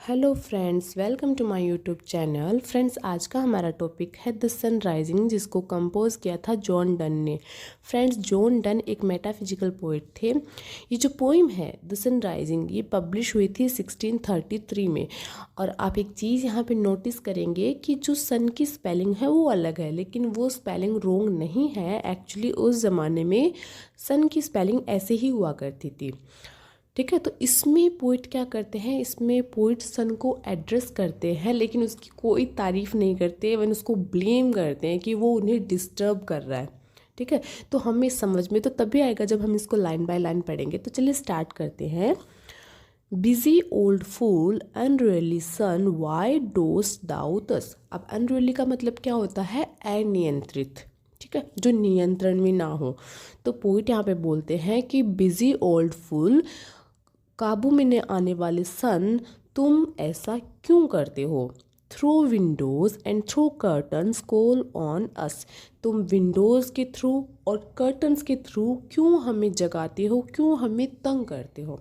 Hello friends, welcome to my YouTube channel. Friends, आज का हमारा टॉपिक है द सन राइजिंग, जिसको कंपोज किया था जॉन डन ने। फ्रेंड्स, जॉन डन एक मेटाफिजिकल पोइट थे। ये जो पोइम है द सन राइजिंग, ये पब्लिश हुई थी 1633 में। और आप एक चीज़ यहाँ पे नोटिस करेंगे कि जो सन की स्पेलिंग है वो अलग है, लेकिन वो स्पेलिंग रोंग नहीं है। एक्चुअली उस ज़माने में सन की स्पेलिंग ऐसे ही हुआ करती थी। ठीक है, तो इसमें पोइट क्या करते हैं, इसमें पोइट सन को एड्रेस करते हैं, लेकिन उसकी कोई तारीफ़ नहीं करते, इवन उसको ब्लेम करते हैं कि वो उन्हें डिस्टर्ब कर रहा है। ठीक है, तो हमें समझ में तो तभी आएगा जब हम इसको लाइन बाय लाइन पढ़ेंगे। तो चलिए स्टार्ट करते हैं। बिजी ओल्ड फूल अनरियली सन वाई डोस्ट दाउ तस। अब अनरियली का मतलब क्या होता है, अनियंत्रित। ठीक है, जो नियंत्रण में ना हो। तो पोइट यहाँ पे बोलते हैं कि बिजी ओल्ड फूल, काबू में न आने वाले सन, तुम ऐसा क्यों करते हो। Through Windows and through curtains call on us. तुम विंडोज़ के थ्रू और कर्टन्स के थ्रू क्यों हमें जगाते हो, क्यों हमें तंग करते हो।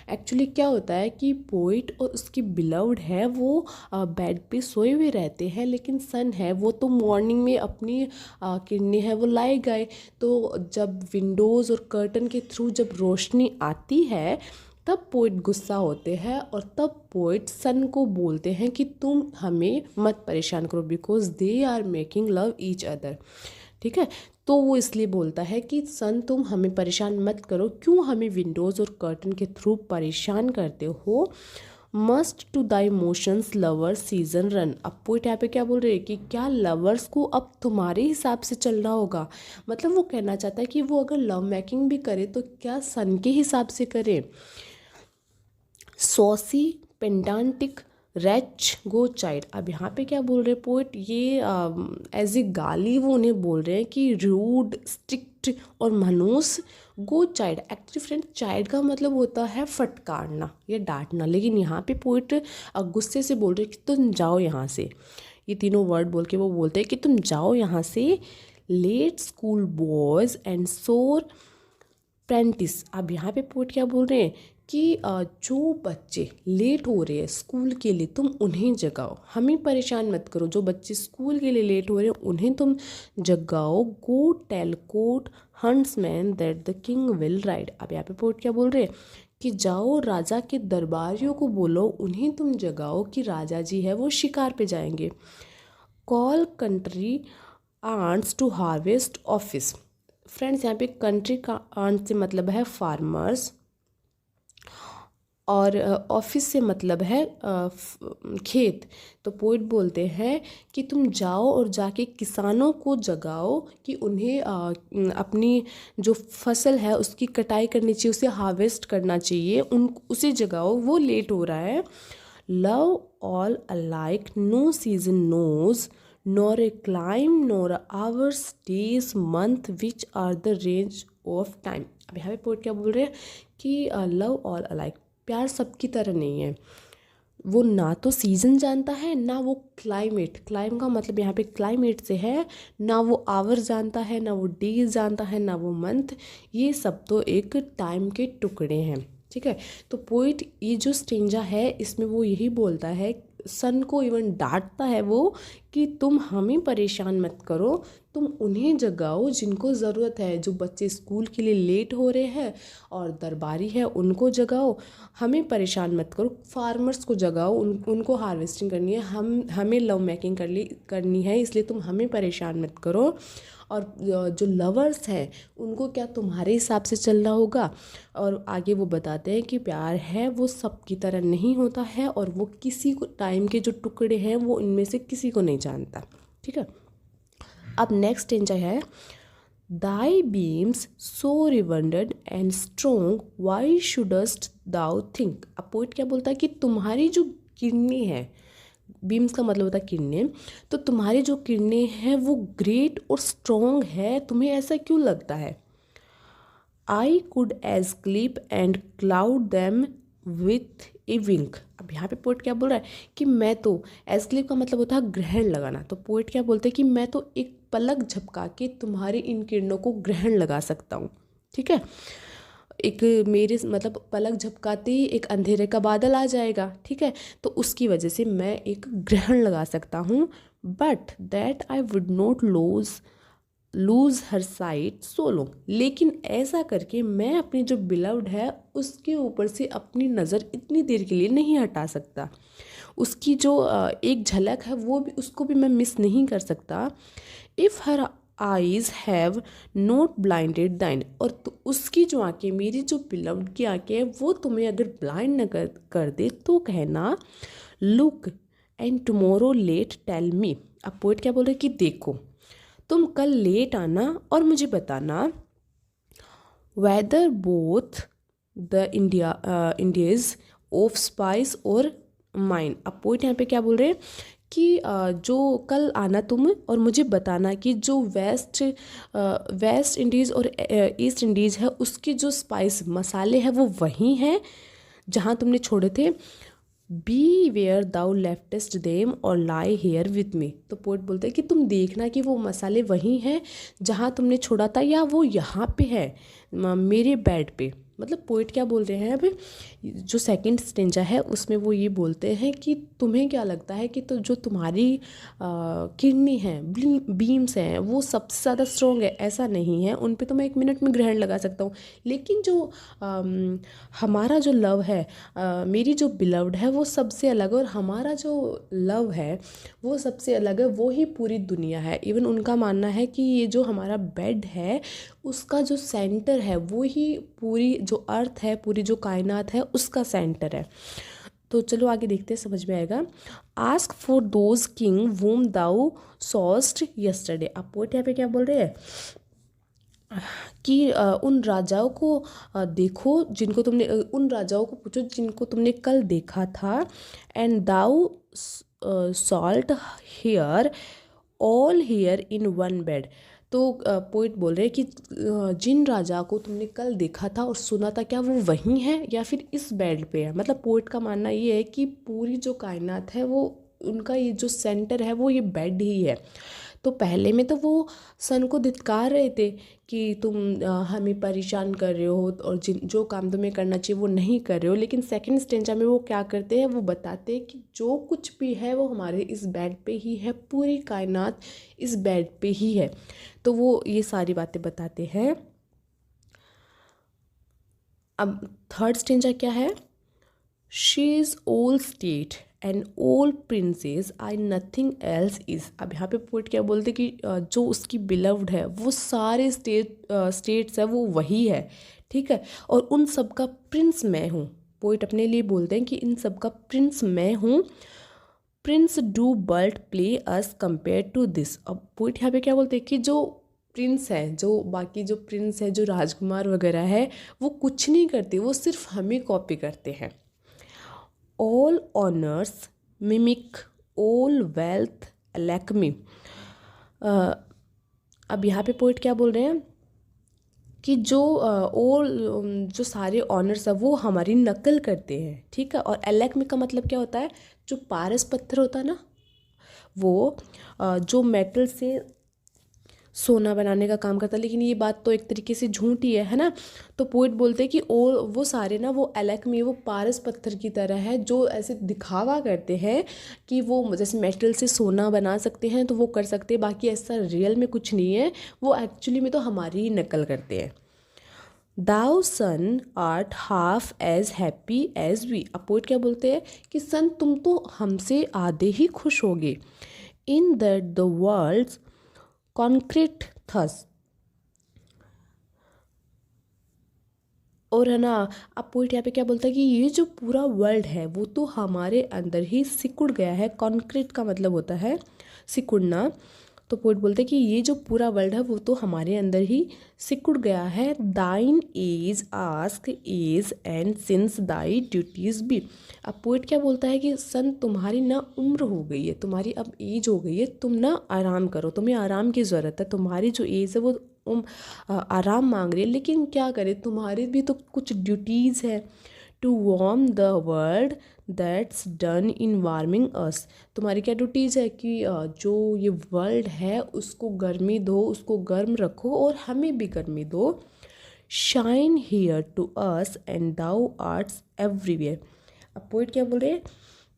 एक्चुअली क्या होता है कि पोइट और उसकी बिलव्ड है वो बेड पे सोए हुए रहते हैं, लेकिन सन है वो तो मॉर्निंग में अपनी किरणें हैं वो लाए गए। तो जब विंडोज़ और कर्टन के थ्रू जब रोशनी आती है तब पोइट गुस्सा होते हैं, और तब पोइट सन को बोलते हैं कि तुम हमें मत परेशान करो, because they are making love each other. ठीक है, तो वो इसलिए बोलता है कि सन तुम हमें परेशान मत करो, क्यों हमें विंडोज़ और कर्टन के थ्रू परेशान करते हो। Must to the emotions lovers season run. अब पोइट यहाँ पे क्या बोल रहे हैं कि क्या लवर्स को अब तुम्हारे हिसाब से चलना होगा। मतलब वो कहना चाहता है कि वो अगर लव मेकिंग भी करे तो क्या सन के हिसाब से करे। सॉसी पेंडांटिक रैच गो चाइल्ड। अब यहाँ पे क्या बोल रहे पोइट, ये एज ए गाली वो उन्हें बोल रहे हैं कि रूड, स्ट्रिक्ट और मनूस। गो चाइल्ड, एक्चुअली फ्रेंड चाइल्ड का मतलब होता है फटकारना या डांटना, लेकिन यहाँ पे पोइट गुस्से से बोल रहे हैं कि तुम जाओ यहाँ से। ये तीनों वर्ड बोल के वो बोलते हैं कि तुम जाओ यहाँ से। लेट स्कूल बॉयज़ एंड सोर प्रेंटिस। अब यहाँ पे पोइट क्या बोल रहे हैं कि जो बच्चे लेट हो रहे हैं स्कूल के लिए तुम उन्हें जगाओ, हमें परेशान मत करो। जो बच्चे स्कूल के लिए लेट हो रहे हैं उन्हें तुम जगाओ। Go tell court huntsman that the king will ride. अब यहाँ पे पोइट क्या बोल रहे हैं कि जाओ राजा के दरबारियों को बोलो, उन्हें तुम जगाओ कि राजा जी है वो शिकार पे जाएंगे। Call country ants to harvest office. Friends, यहाँ पे कंट्री का आंट से मतलब है फार्मर्स, और ऑफिस से मतलब है खेत। तो पोइट बोलते हैं कि तुम जाओ और जाके किसानों को जगाओ कि उन्हें अपनी जो फसल है उसकी कटाई करनी चाहिए, उसे हार्वेस्ट करना चाहिए, उसे जगाओ, वो लेट हो रहा है। Love all alike, no season knows, nor a clime nor hours days month which are the range of time. अब यहाँ पे पोइट क्या बोल रहे हैं कि लव ऑल अलाइक, प्यार सबकी तरह नहीं है। वो ना तो सीज़न जानता है, ना वो क्लाइमेट, क्लाइम का मतलब यहाँ पे क्लाइमेट से है, ना वो आवर जानता है, ना वो डेज जानता है, ना वो मंथ। ये सब तो एक टाइम के टुकड़े हैं। ठीक है, तो पोइट ये जो स्टेंजा है इसमें वो यही बोलता है, सन को इवन डांटता है वो कि तुम हमें परेशान मत करो, तुम उन्हें जगाओ जिनको ज़रूरत है। जो बच्चे स्कूल के लिए लेट हो रहे हैं और दरबारी है उनको जगाओ, हमें परेशान मत करो। फार्मर्स को जगाओ, उनको हार्वेस्टिंग करनी है, हमें लव मेकिंग करनी है, इसलिए तुम हमें परेशान मत करो। और जो लवर्स हैं उनको क्या तुम्हारे हिसाब से चलना होगा। और आगे वो बताते हैं कि प्यार है वो सबकी तरह नहीं होता है, और वो किसी को टाइम के जो टुकड़े हैं वो इनमें से किसी को नहीं जानता। ठीक है, अब नेक्स्ट स्टेंजा है thy beams so reverend and strong why shouldst thou think. अब पोइट क्या बोलता है कि तुम्हारी जो किरणें हैं, बीम्स का मतलब होता है किरणें, तो तुम्हारी जो किरणें हैं वो ग्रेट और स्ट्रॉन्ग है, तुम्हें ऐसा क्यों लगता है। I could eclipse and cloud them with a wink. अब यहाँ पे पोइट क्या बोल रहा है कि मैं तो, एज क्लिप का मतलब होता है ग्रहण लगाना, तो पोइट क्या बोलते हैं कि मैं तो एक पलक झपका के तुम्हारी इन किरणों को ग्रहण लगा सकता हूँ। ठीक है, एक मेरे मतलब पलक झपकाते ही एक अंधेरे का बादल आ जाएगा, ठीक है। तो उसकी वजह से मैं एक ग्रहण लगा सकता हूँ, but that I would not lose her site so long. लेकिन ऐसा करके मैं अपनी जो बिलव्ड है उसके ऊपर से अपनी नज़र इतनी देर के लिए नहीं हटा सकता। उसकी जो एक झलक है वो भी, उसको भी मैं मिस नहीं कर सकता। If her eyes have not blinded दाइन, और तो उसकी जो आंखें, मेरी जो बिलव्ड की आंखें हैं, वो तुम्हें अगर ब्लाइंड न कर दे तो कहना look and tomorrow late tell me. अब पोइट क्या बोल रहे कि देखो, तुम कल लेट आना और मुझे बताना whether both the Indias of spice और माइन। अब पोइट यहाँ पे क्या बोल रहे हैं कि जो कल आना तुम और मुझे बताना कि जो वेस्ट इंडीज़ और ईस्ट इंडीज़ है उसकी जो स्पाइस मसाले हैं वो वही हैं जहाँ तुमने छोड़े थे। B where thou leftist them और लाई हेयर विथ मी। तो पोइट बोलते हैं कि तुम देखना कि वो मसाले वही हैं जहाँ तुमने छोड़ा था, या वो यहाँ पे है मेरे बेड पे। मतलब पोइट क्या बोल रहे हैं, अब जो सेकंड स्टेंजा है उसमें वो ये बोलते हैं कि तुम्हें क्या लगता है कि तो जो तुम्हारी किडनी है, बीम्स हैं, वो सबसे ज़्यादा स्ट्रॉन्ग है? ऐसा नहीं है, उन पे तो मैं 1 मिनट में ग्रहण लगा सकता हूँ। लेकिन जो हमारा जो लव है, मेरी जो बिलव्ड है वो सबसे अलग है, और हमारा जो लव है वो सबसे अलग है, वो ही पूरी दुनिया है। इवन उनका मानना है कि ये जो हमारा बेड है उसका जो सेंटर है वो ही पूरी जो अर्थ है, पूरी जो कायनात है उसका सेंटर है। तो चलो आगे देखते हैं, समझ में आएगा। Ask for those kings whom thou saw'st yesterday. आप पोइट यहाँ पे क्या बोल रहे हैं कि उन राजाओं को देखो जिनको तुमने, उन राजाओं को पूछो जिनको तुमने कल देखा था। And thou shalt hear all here in one bed. तो पोइट बोल रहे हैं कि जिन राजा को तुमने कल देखा था और सुना था, क्या वो वही है या फिर इस बेड पे है? मतलब पोइट का मानना ये है कि पूरी जो कायनात है वो, उनका ये जो सेंटर है वो ये बेड ही है। तो पहले में तो वो सन को धिक्कार रहे थे कि तुम हमें परेशान कर रहे हो और जो काम तुम्हें करना चाहिए वो नहीं कर रहे हो। लेकिन सेकंड स्टेंजा में वो क्या करते हैं, वो बताते हैं कि जो कुछ भी है वो हमारे इस बेड पे ही है, पूरी कायनात इस बेड पे ही है। तो वो ये सारी बातें बताते हैं। अब थर्ड स्टेंजा क्या है? She is all state and all princess I nothing else is. अब यहाँ पे पोइट क्या बोलते कि जो उसकी बिलव्ड है वो सारे स्टेट्स है वो वही है, ठीक है, और उन सब का प्रिंस मैं हूँ। पोइट अपने लिए बोलते हैं कि इन सब का प्रिंस मैं हूँ। Prince do but play us compare to this. अब पोइट यहाँ पे क्या बोलते हैं कि जो प्रिंस है, जो बाकी जो प्रिंस है, जो राजकुमार वगैरह है, वो कुछ नहीं करते, वो सिर्फ हमें कॉपी करते हैं। All honours mimic all wealth Lakme. अब यहाँ पे पोइट क्या बोल रहे हैं कि जो जो सारे ऑनर्स है वो हमारी नकल करते हैं, ठीक है। और एलेक्मी का मतलब क्या होता है? जो पारस पत्थर होता है ना, वो जो मेटल से सोना बनाने का काम करता है। लेकिन ये बात तो एक तरीके से झूठ ही है ना। तो पोइट बोलते हैं कि वो सारे ना, वो एलेक्मी, वो पारस पत्थर की तरह है, जो ऐसे दिखावा करते हैं कि वो जैसे मेटल से सोना बना सकते हैं तो वो कर सकते हैं, बाकी ऐसा रियल में कुछ नहीं है, वो एक्चुअली में तो हमारी ही नकल करते हैं। Thou sun art half as happy as we. अब पोइट क्या बोलते हैं कि सन तुम तो हमसे आधे ही खुश होगे। In that the world concrete thus. और है ना, अब पोइट यहाँ पे क्या बोलता है कि ये जो पूरा वर्ल्ड है वो तो हमारे अंदर ही सिकुड़ गया है। कॉन्क्रीट का मतलब होता है सिकुड़ना। तो पोइट बोलते हैं कि ये जो पूरा वर्ल्ड है वो तो हमारे अंदर ही सिकुड़ गया है। Thine age ask ease and since thy duties be. अब पोइट क्या बोलता है कि सन तुम्हारी ना उम्र हो गई है, तुम्हारी अब एज हो गई है, तुम ना आराम करो, तुम्हें आराम की ज़रूरत है। तुम्हारी जो एज है वो आराम मांग रही है, लेकिन क्या करें, तुम्हारी भी तो कुछ ड्यूटीज़ है। To warm the world that's done in warming us. तुम्हारी क्या ड्यूटीज़ है कि जो ये वर्ल्ड है उसको गर्मी दो, उसको गर्म रखो और हमें भी गर्मी दो। Shine here to us and thou arts everywhere. अब पोइट क्या बोल रहे हैं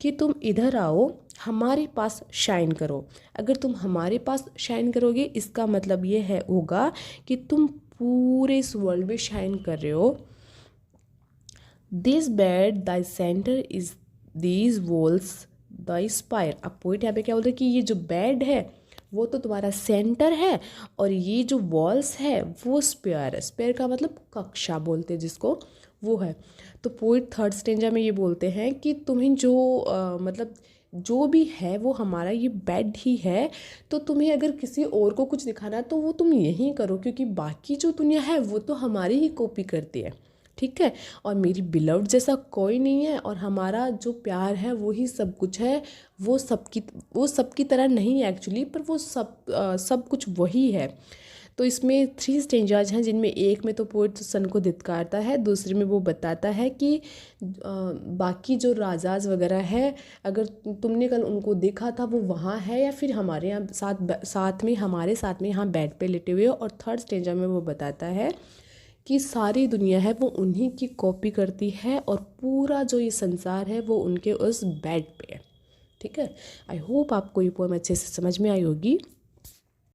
कि तुम इधर आओ, हमारे पास शाइन करो। अगर तुम हमारे पास शाइन करोगे इसका मतलब ये है होगा कि तुम पूरे इस वर्ल्ड में शाइन कर रहे हो। This bed the centre is these walls the spire. अब पोइट यहाँ पे क्या बोल रहे हैं कि ये जो बेड है वो तो तुम्हारा सेंटर है और ये जो वॉल्स है वो स्पेयर है। स्पेयर का मतलब कक्षा बोलते हैं जिसको, वो है। तो पोइट थर्ड स्टेंजा में ये बोलते हैं कि तुम्हें जो मतलब जो भी है वो हमारा ये बेड ही है। तो तुम्हें अगर किसी और को कुछ दिखाना है तो वो तुम यही करो, क्योंकि बाकी जो दुनिया है वो तो हमारी ही कॉपी करती है, ठीक है। और मेरी बिलव्ड जैसा कोई नहीं है और हमारा जो प्यार है वो ही सब कुछ है। वो सबकी तरह नहीं है एक्चुअली, पर वो सब कुछ वही है। तो इसमें 3 स्टेंजाज हैं, जिनमें एक में तो पोइट सन को धिक्कारता है, दूसरे में वो बताता है कि बाकी जो राजाज वगैरह है अगर तुमने कल उनको देखा था वो वहाँ है या फिर हमारे यहाँ हमारे साथ में यहाँ बेड पे लेटे हुए हो। और थर्ड स्टेंजा में वो बताता है कि सारी दुनिया है वो उन्हीं की कॉपी करती है और पूरा जो ये संसार है वो उनके उस बेड पे है, ठीक है। आई होप आपको ये पोएम अच्छे से समझ में आई होगी।